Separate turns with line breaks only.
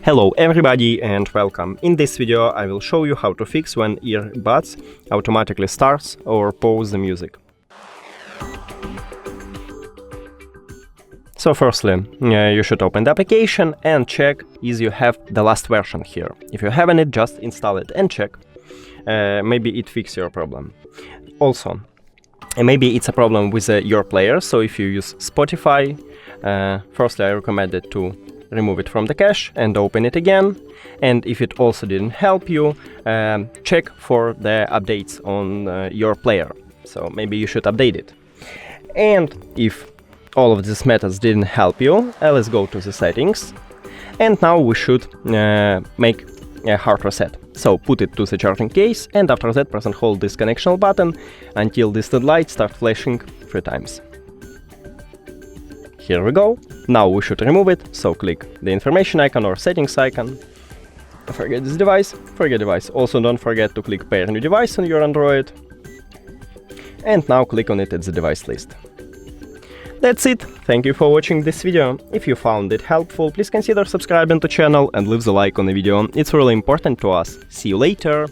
Hello everybody and welcome. In this video I will show you how to fix when earbuds automatically starts or pause the music. So firstly, you should open the application and check if you have the last version here. If you haven't it, just install it and check. Maybe it fixes your problem. Also, maybe it's a problem with your player, so if you use Spotify, firstly I recommend it to remove it from the cache and open it again. And if it also didn't help you, check for the updates on your player. So maybe you should update it. And if all of these methods didn't help you, let's go to the settings. And now we should make a hard reset. So put it to the charging case, and after that press and hold this connection button until distant lights start flashing 3 times. Here we go. Now we should remove it, so click the information icon or settings icon. Forget this device, forget device. Also don't forget to click pair new device on your Android. And now click on it at the device list. That's it. Thank you for watching this video. If you found it helpful, please consider subscribing to the channel and leave the like on the video. It's really important to us. See you later.